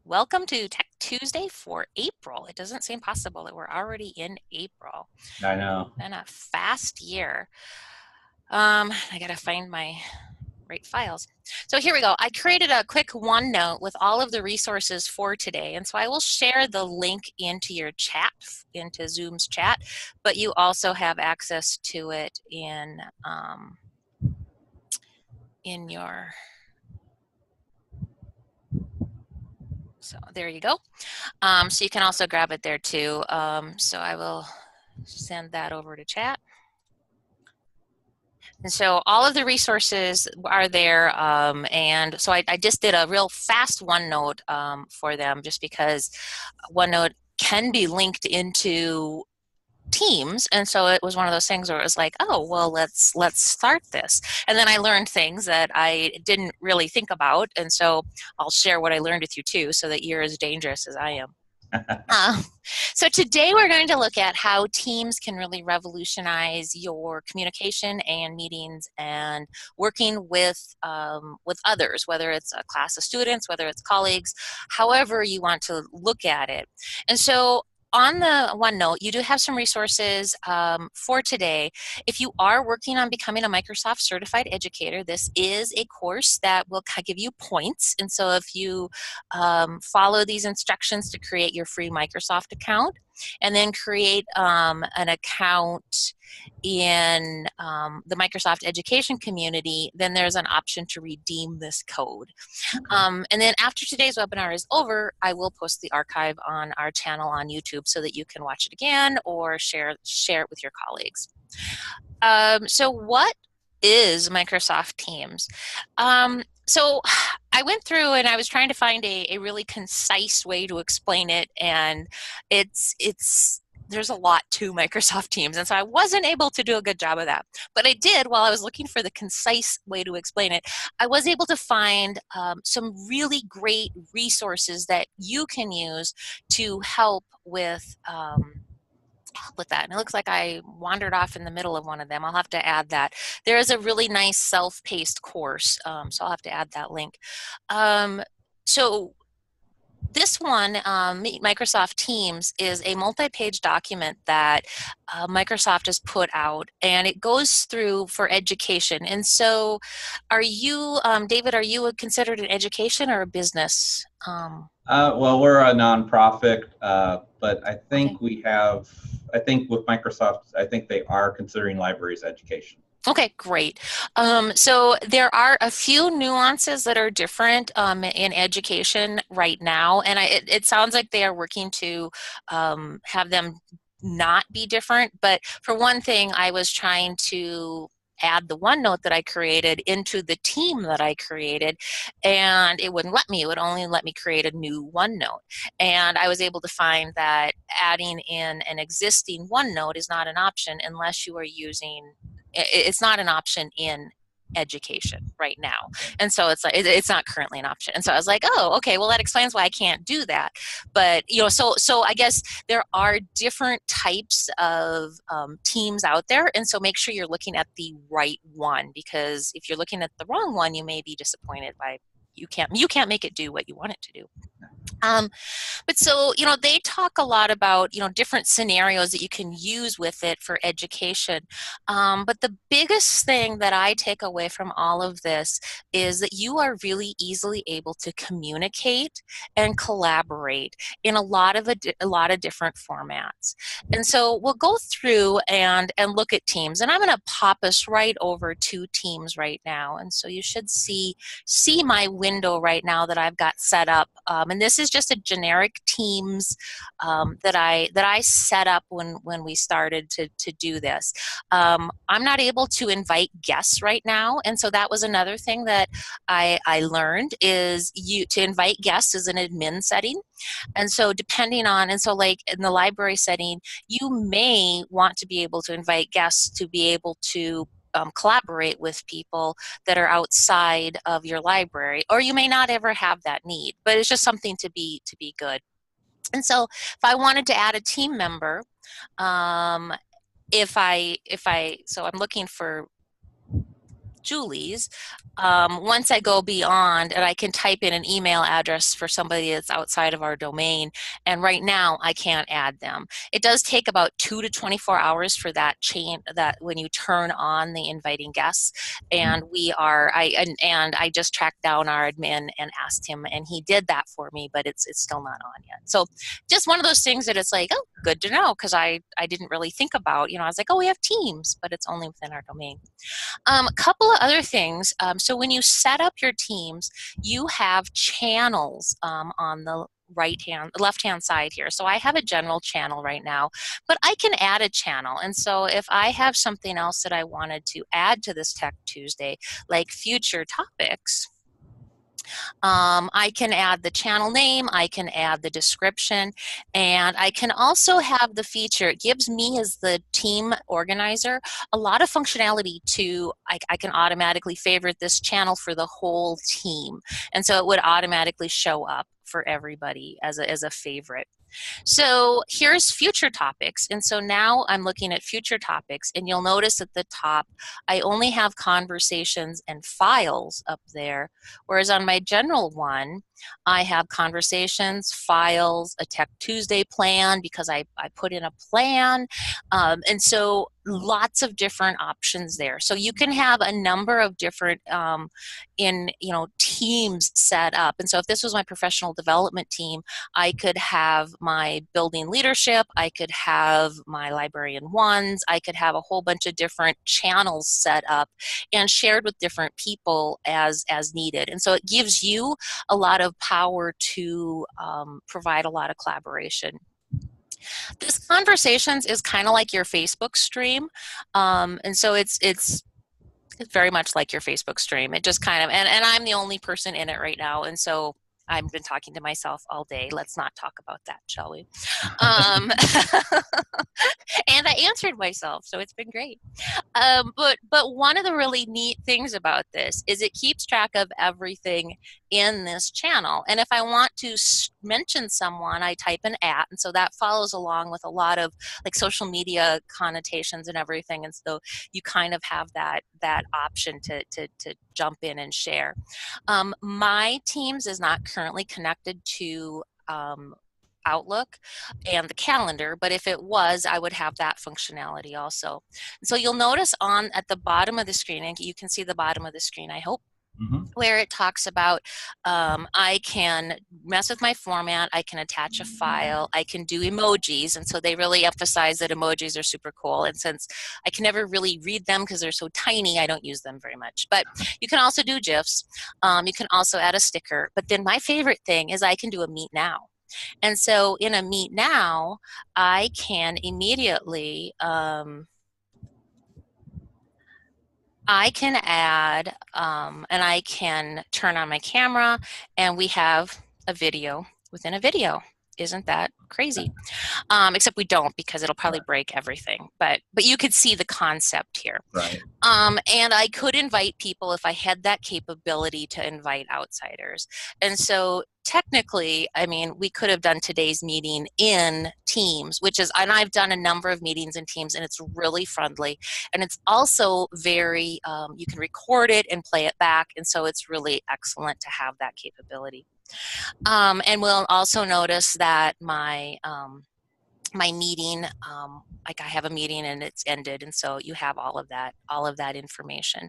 Welcome to Tech Tuesday for April. It doesn't seem possible that we're already in April. I know. Been a fast year. I gotta find my right files. So here we go. I created a quick OneNote with all of the resources for today. And so I will share the link into your chat, into Zoom's chat, but you also have access to it in your, so there you go. So you can also grab it there too. So I will send that over to chat. And so all of the resources are there, and so I just did a real fast OneNote for them, just because OneNote can be linked into Teams, and so it was one of those things where it was like, oh, well, let's start this. And then I learned things that I didn't really think about, and so I'll share what I learned with you too, so that you're as dangerous as I am. Um, so today we're going to look at how Teams can really revolutionize your communication and meetings and working with others, whether it's a class of students, whether it's colleagues, however you want to look at it. And so on the OneNote, you do have some resources for today. If you are working on becoming a Microsoft Certified Educator, this is a course that will give you points. And so if you follow these instructions to create your free Microsoft account, and then create an account in the Microsoft education community, then there's an option to redeem this code. Okay. And then after today's webinar is over, I will post the archive on our channel on YouTube so that you can watch it again or share it with your colleagues. So what is Microsoft Teams? So I went through and I was trying to find a really concise way to explain it, and there's a lot to Microsoft Teams, and so I wasn't able to do a good job of that. But I did, while I was looking for the concise way to explain it, I was able to find some really great resources that you can use to help with that. And it looks like I wandered off in the middle of one of them. I'll have to add that. There is a really nice self-paced course, so I'll have to add that link. So this one, Microsoft Teams, is a multi-page document that Microsoft has put out, and it goes through for education. And so are you, David, are you considered an education or a business? Well, we're a nonprofit, but Okay. I think with Microsoft, I think they are considering libraries education. Okay, great. So there are a few nuances that are different in education right now, and it sounds like they are working to have them not be different. But for one thing, I was trying to add the OneNote that I created into the team that I created, and it wouldn't let me. It would only let me create a new OneNote. And I was able to find that adding in an existing OneNote is not an option unless you are using it's not an option in education right now, and so it's like it's not currently an option. And so I was like, oh, okay, well, that explains why I can't do that. But so I guess there are different types of teams out there, and so make sure you're looking at the right one, because if you're looking at the wrong one, you may be disappointed by you can't make it do what you want it to do. um, but so, they talk a lot about, different scenarios that you can use with it for education. But the biggest thing that I take away from all of this is that you are really easily able to communicate and collaborate in a lot of different formats. And so we'll go through and look at Teams, and I'm going to pop us right over to Teams right now. And so you should see my window right now that I've got set up. And this is just a generic Teams that I set up when we started to do this. I'm not able to invite guests right now, and so that was another thing that I learned is to invite guests is an admin setting. And so like in the library setting, you may want to be able to invite guests to be able to collaborate with people that are outside of your library, or you may not ever have that need, but it's just something to be good. And so if I wanted to add a team member, um, if I so I'm looking for Julie's, once I go beyond and I can type in an email address for somebody that's outside of our domain, and right now I can't add them. It does take about 2 to 24 hours for that chain, that when you turn on the inviting guests, and I just tracked down our admin and asked him, and he did that for me, but it's still not on yet. So just one of those things that it's like, oh, good to know, because I didn't really think about, I was like, oh, we have Teams, but it's only within our domain. A couple of other things. So when you set up your teams, you have channels on the left hand side here. So I have a general channel right now, but I can add a channel. And so if I have something else that I wanted to add to this Tech Tuesday, like future topics, I can add the channel name, I can add the description, and I can also have the feature. It gives me, as the team organizer, a lot of functionality to, I can automatically favorite this channel for the whole team. And so it would automatically show up for everybody as a favorite. So here's future topics. And so now I'm looking at future topics, and you'll notice at the top, I only have conversations and files up there. Whereas on my general one, I have conversations, files, a Tech Tuesday plan, because I put in a plan. And so lots of different options there. So you can have a number of different teams set up. And so if this was my professional development team, I could have my building leadership, I could have my librarian ones, I could have a whole bunch of different channels set up and shared with different people as needed. And so it gives you a lot of power to provide a lot of collaboration. This Conversations is kind of like your Facebook stream, and so it's very much like your Facebook stream. It just kind of, and I'm the only person in it right now, and so I've been talking to myself all day. Let's not talk about that, shall we? And I answered myself, so it's been great. But one of the really neat things about this is it keeps track of everything in this channel. And if I want to mention someone, I type an @ and so that follows along with a lot of like social media connotations and everything. And so you kind of have that option to jump in and share. My Teams is not currently connected to Outlook and the calendar, but if it was, I would have that functionality also. So you'll notice at the bottom of the screen, and you can see the bottom of the screen, I hope, where it talks about I can mess with my format, I can attach a file, I can do emojis, and so they really emphasize that emojis are super cool. And since I can never really read them because they're so tiny, I don't use them very much. But you can also do GIFs, you can also add a sticker, but then my favorite thing is I can do a Meet Now. And so in a Meet Now, I can immediately I can add and I can turn on my camera, and we have a video within a video. Isn't that crazy? Except we don't, because it'll probably break everything. But you could see the concept here. Right. And I could invite people if I had that capability to invite outsiders. And so technically, I mean, we could have done today's meeting in Teams, and I've done a number of meetings in Teams, and it's really friendly. And it's also very, you can record it and play it back. And so it's really excellent to have that capability. And we'll also notice that my meeting, like I have a meeting and it's ended, and so you have all of that information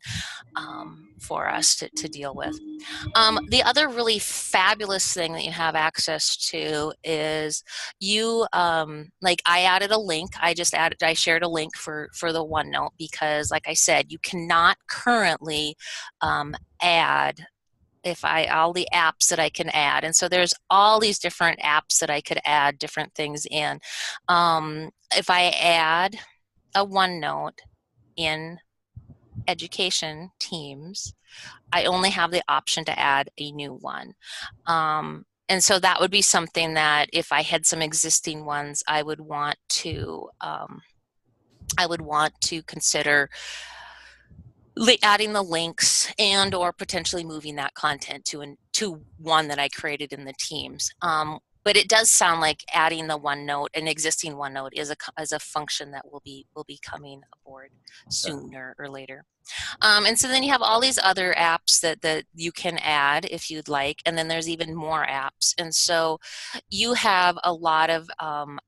for us to deal with. The other really fabulous thing that you have access to is like I added a link. I shared a link for the OneNote, because like I said, you cannot currently add all the apps that I can add. And so there's all these different apps that I could add different things in. If I add a OneNote in education Teams, I only have the option to add a new one. And so that would be something that if I had some existing ones, I would want to consider adding the links or potentially moving that content to one that I created in the Teams. but it does sound like adding the OneNote, an existing OneNote, is a function that will be coming aboard Okay. sooner or later. And so then you have all these other apps that you can add if you'd like, and then there's even more apps. And so you have a lot of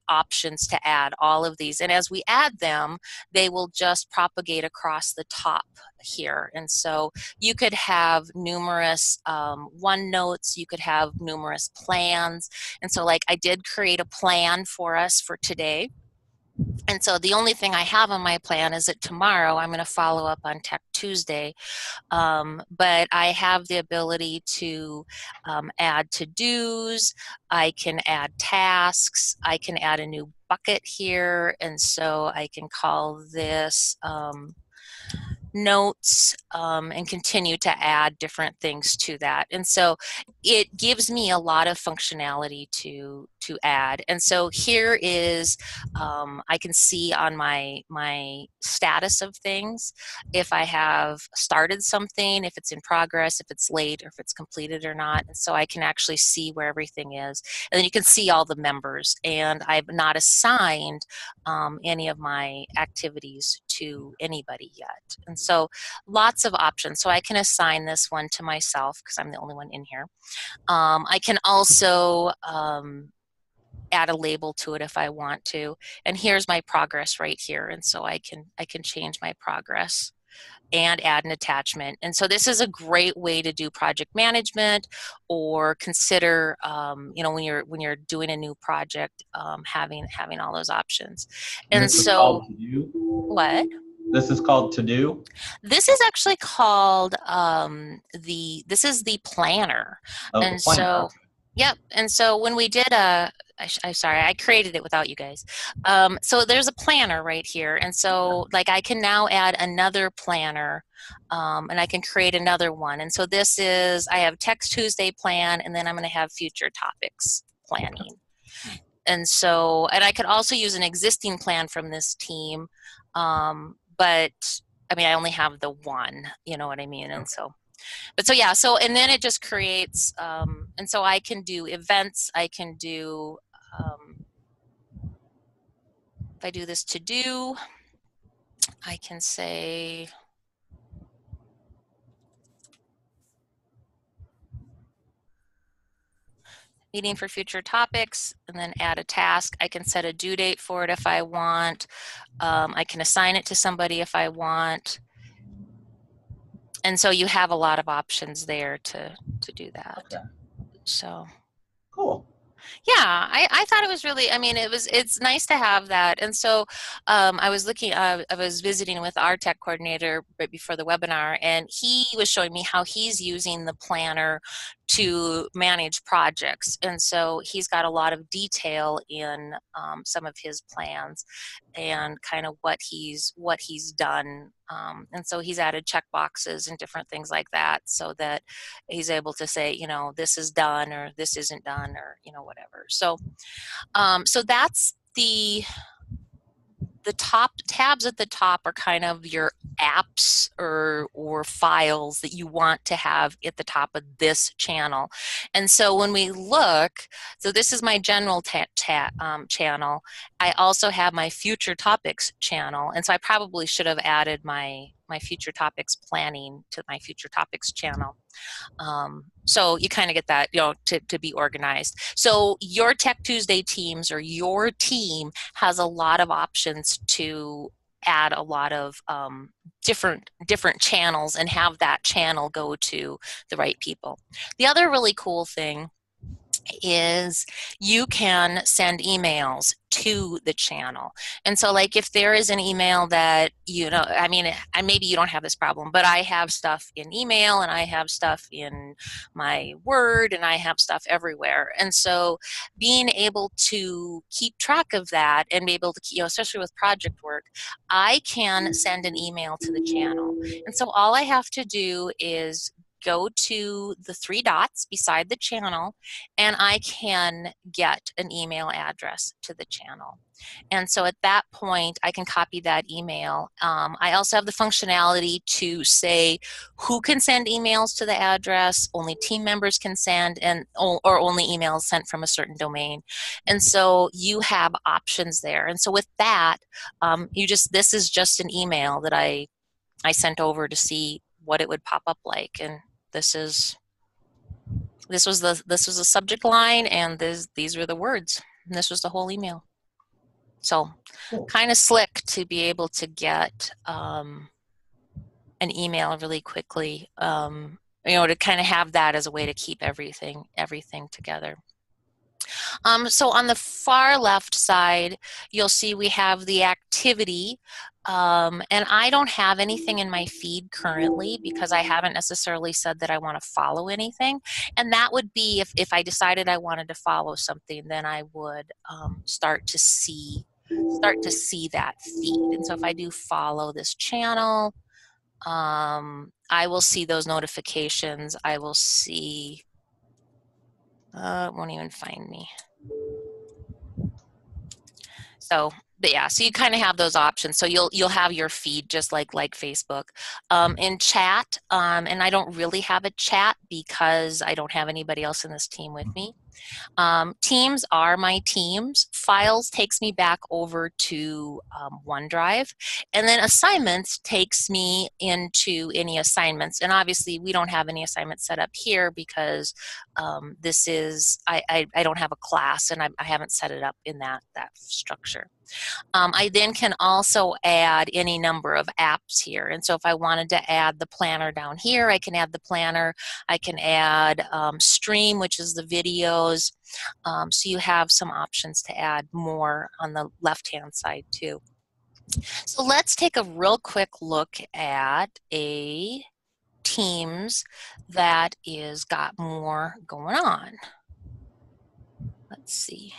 options to add all of these. And as we add them, they will just propagate across the top here. And so you could have numerous OneNotes, you could have numerous plans. And so like I did create a plan for us for today. And so the only thing I have on my plan is that tomorrow I'm going to follow up on Tech Tuesday. But I have the ability to add to-dos, I can add tasks, I can add a new bucket here, and so I can call this notes and continue to add different things to that. And so it gives me a lot of functionality to add. And so here is, I can see on my status of things, if I have started something, if it's in progress, if it's late, or if it's completed or not. And so I can actually see where everything is. And then you can see all the members. And I've not assigned any of my activities to anybody yet. And so lots of options. So I can assign this one to myself because I'm the only one in here. I can also add a label to it if I want to. And here's my progress right here. And so I can change my progress and add an attachment. And so this is a great way to do project management, or consider, you know, when you're doing a new project, having all those options. And And this is so called To Do? what? This is called To Do? This is actually called this is the planner. Oh, the And planner. so, yep. And so when we did I'm sorry, I created it without you guys. So there's a planner right here. And so like I can now add another planner, and I can create another one. And so this is, I have Text Tuesday plan, and then I'm going to have future topics planning. And so, and I could also use an existing plan from this team, but I mean, I only have the one, you know what I mean? And so, but so yeah, so, and then it just creates, and so I can do events, I can do, if I do this to do, I can say, meeting for future topics, and then add a task. I can set a due date for it if I want. I can assign it to somebody if I want. And so you have a lot of options there to do that. Okay. So Cool. yeah, I thought it was really, I mean, it's nice to have that. And so I was I was visiting with our tech coordinator right before the webinar, and he was showing me how he's using the planner to manage projects. And so he's got a lot of detail in some of his plans and kind of what he's done. And so he's added check boxes and different things like that, so that he's able to say, you know, this is done or this isn't done, or, you know, whatever. So so that's the top tabs at the top are kind of your apps or files that you want to have at the top of this channel. And so when we look, so this is my general channel. I also have my future topics channel, and so I probably should have added my future topics planning to my future topics channel. So you kind of get that, you know, to be organized. So your Tech Tuesday teams, or your team, has a lot of options to add a lot of different channels and have that channel go to the right people. The other really cool thing is you can send emails to the channel. And so like if there is an email that, you know, I mean, and maybe you don't have this problem, but I have stuff in email and I have stuff in my Word and I have stuff everywhere. And so being able to keep track of that and be able to, you know, especially with project work, I can send an email to the channel. And so all I have to do is go to the three dots beside the channel, and I can get an email address to the channel. And so at that point, I can copy that email. I also have the functionality to say who can send emails to the address, only team members can send, or only emails sent from a certain domain. And so you have options there. And so with that, this is just an email that I sent over to see what it would pop up like. And this was the subject line, and these were the words. And this was the whole email. So Cool. kind of slick to be able to get an email really quickly, to kind of have that as a way to keep everything together. So on the far left side, you'll see we have the activity, and I don't have anything in my feed currently because I haven't necessarily said that I want to follow anything. And that would be if I decided I wanted to follow something, then I would start to see that feed. And so if I do follow this channel, I will see those notifications. I will see, it won't even find me. So, but yeah, so you kind of have those options. So you'll have your feed just like Facebook. In chat, and I don't really have a chat because I don't have anybody else in this team with me. Teams are my teams. Files takes me back over to OneDrive. And then assignments takes me into any assignments. And obviously we don't have any assignments set up here because this is, I don't have a class and I haven't set it up in that structure. I then can also add any number of apps here. And so if I wanted to add the planner down here, I can add the planner. I can add Stream, which is the videos. So you have some options to add more on the left-hand side too. So let's take a real quick look at a Teams that is got more going on. Let's see.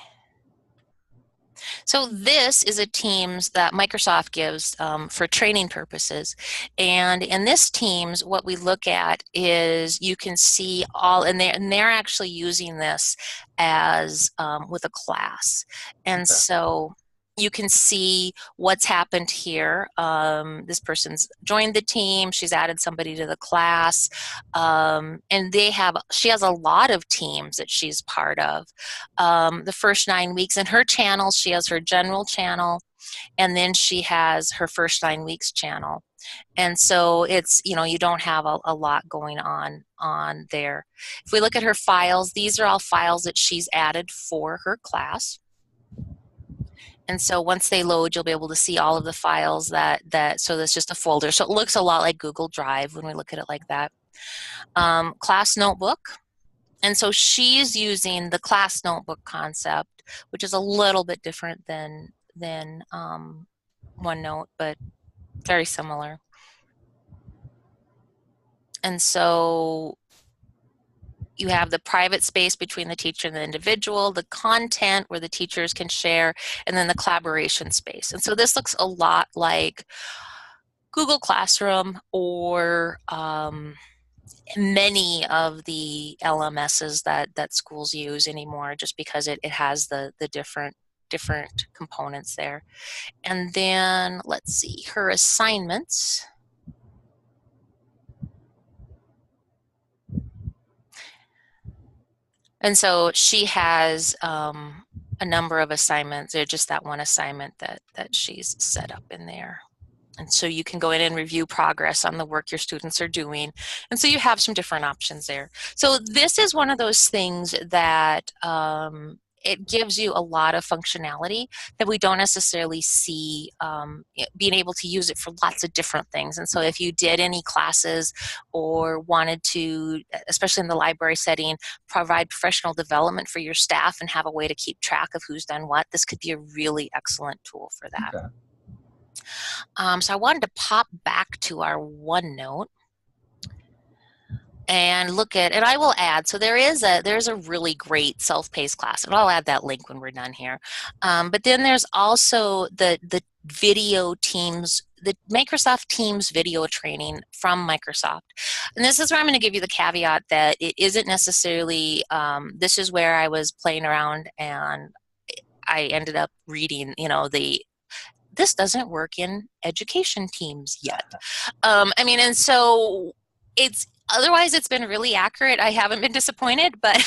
So this is a Teams that Microsoft gives for training purposes. And in this Teams, what we look at is you can see all, and they're actually using this as with a class. And so you can see what's happened here. This person's joined the team. She's added somebody to the class. And she has a lot of teams that she's part of. The first 9 weeks in her channel, she has her general channel, and then she has her first 9 weeks channel. And so it's, you don't have a lot going on there. If we look at her files, these are all files that she's added for her class. And so once they load, you'll be able to see all of the files so there's just a folder. So it looks a lot like Google Drive when we look at it like that. Class notebook. And so she's using the class notebook concept, which is a little bit different than OneNote, but very similar. And so you have the private space between the teacher and the individual, the content where the teachers can share, and then the collaboration space. And so this looks a lot like Google Classroom or many of the LMSs that schools use anymore, just because it has the different components there. And then let's see, her assignments. And so she has a number of assignments. They're just that one assignment that she's set up in there. And so you can go in and review progress on the work your students are doing. And so you have some different options there. So this is one of those things that it gives you a lot of functionality that we don't necessarily see being able to use it for lots of different things. And so if you did any classes or wanted to, especially in the library setting, provide professional development for your staff and have a way to keep track of who's done what, this could be a really excellent tool for that. Okay. So I wanted to pop back to our OneNote and look at, and I will add, so there's a really great self-paced class, and I'll add that link when we're done here. But then there's also the video Teams the Microsoft Teams video training from Microsoft. And this is where I'm going to give you the caveat that it isn't necessarily, this is where I was playing around and I ended up reading, this doesn't work in education teams yet. I mean, and so otherwise it's been really accurate. I haven't been disappointed, but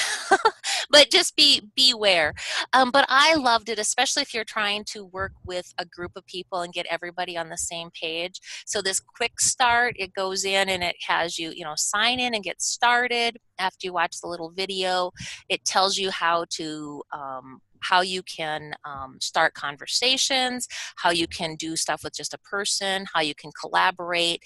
but just beware. But I loved it, especially if you're trying to work with a group of people and get everybody on the same page. So this quick start, it goes in and it has you, sign in and get started. After you watch the little video, it tells you how you can start conversations, how you can do stuff with just a person, how you can collaborate,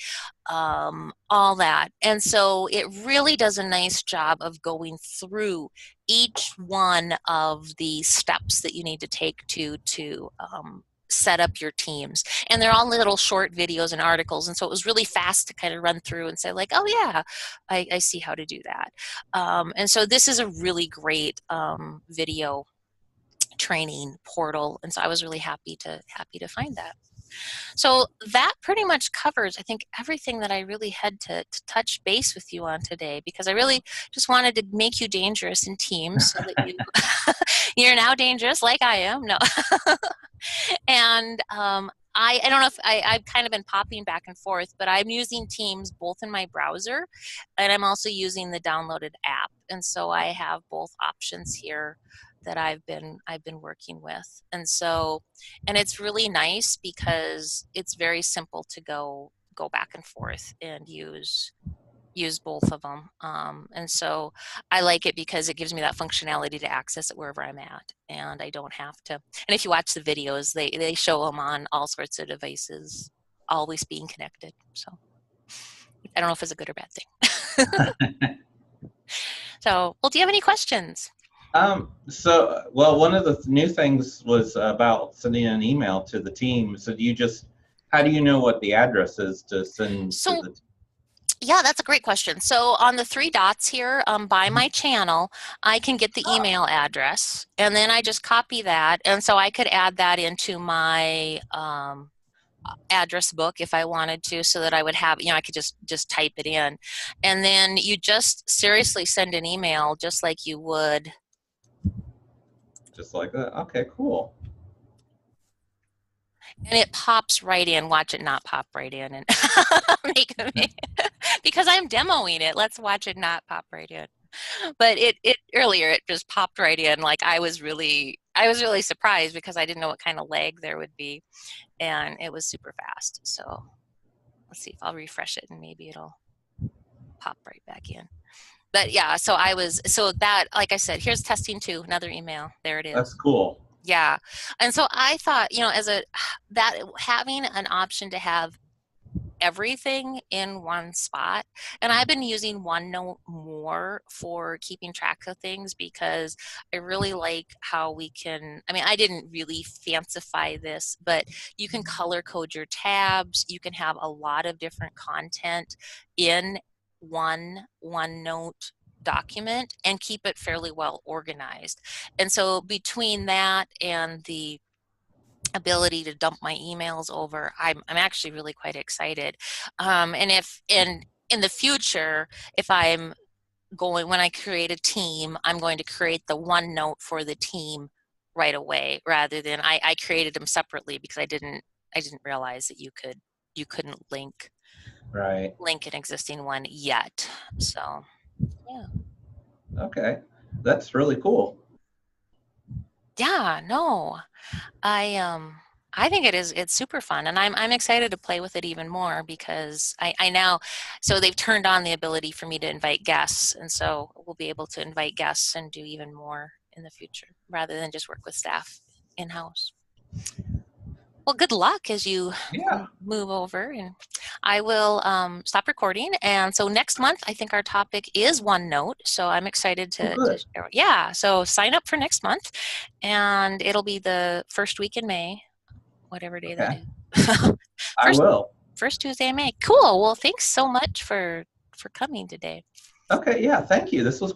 all that. And so it really does a nice job of going through each one of the steps that you need to take to set up your teams. And they're all little short videos and articles. And so it was really fast to kind of run through and say like, oh yeah, I see how to do that. And so this is a really great video training portal, and so I was really happy to find that. So that pretty much covers, I think, everything that I really had to touch base with you on today, because I really just wanted to make you dangerous in Teams so that you're now dangerous like I am. No. And I don't know if I've kind of been popping back and forth, but I'm using Teams both in my browser and I'm also using the downloaded app. And so I have both options here that I've been working with. And it's really nice because it's very simple to go back and forth and use both of them. And so I like it because it gives me that functionality to access it wherever I'm at, and I don't have to. And if you watch the videos, they show them on all sorts of devices, always being connected. So I don't know if it's a good or bad thing. So, well, do you have any questions? One of the new things was about sending an email to the team. So how do you know what the address is to send to the team? Yeah, that's a great question. So on the three dots here by my channel, I can get the email address, and then I just copy that. And so I could add that into my address book if I wanted to, so that I would have, I could just type it in. And then you just seriously send an email just like you would. Just like that. Okay, cool. And it pops right in. Watch it not pop right in and make me, because I'm demoing it. Let's watch it not pop right in. But it earlier it just popped right in. Like I was really surprised because I didn't know what kind of lag there would be, and it was super fast. So let's see if I'll refresh it and maybe it'll pop right back in. But yeah, so that, like I said, here's testing 2, another email. There it is. That's cool. Yeah. And so I thought, that having an option to have everything in one spot, and I've been using OneNote more for keeping track of things because I really like how we can, I didn't really fancify this, but you can color code your tabs. You can have a lot of different content in one OneNote document and keep it fairly well organized. And so between that and the ability to dump my emails over, I'm actually really quite excited. And if in the future, if when I create a team, I'm going to create the OneNote for the team right away, rather than I created them separately because I didn't realize that you couldn't link an existing one yet. So yeah. Okay, that's really cool. Yeah, no, I think it's super fun, and I'm excited to play with it even more because I now, so they've turned on the ability for me to invite guests, and so we'll be able to invite guests and do even more in the future rather than just work with staff in-house. Well, good luck as you move over, and I will stop recording. And so next month, I think our topic is OneNote. So I'm excited to share. Yeah, so sign up for next month, and it'll be the first week in May, whatever day that is. I will. First Tuesday in May. Cool. Well, thanks so much for coming today. Okay, yeah, thank you. This was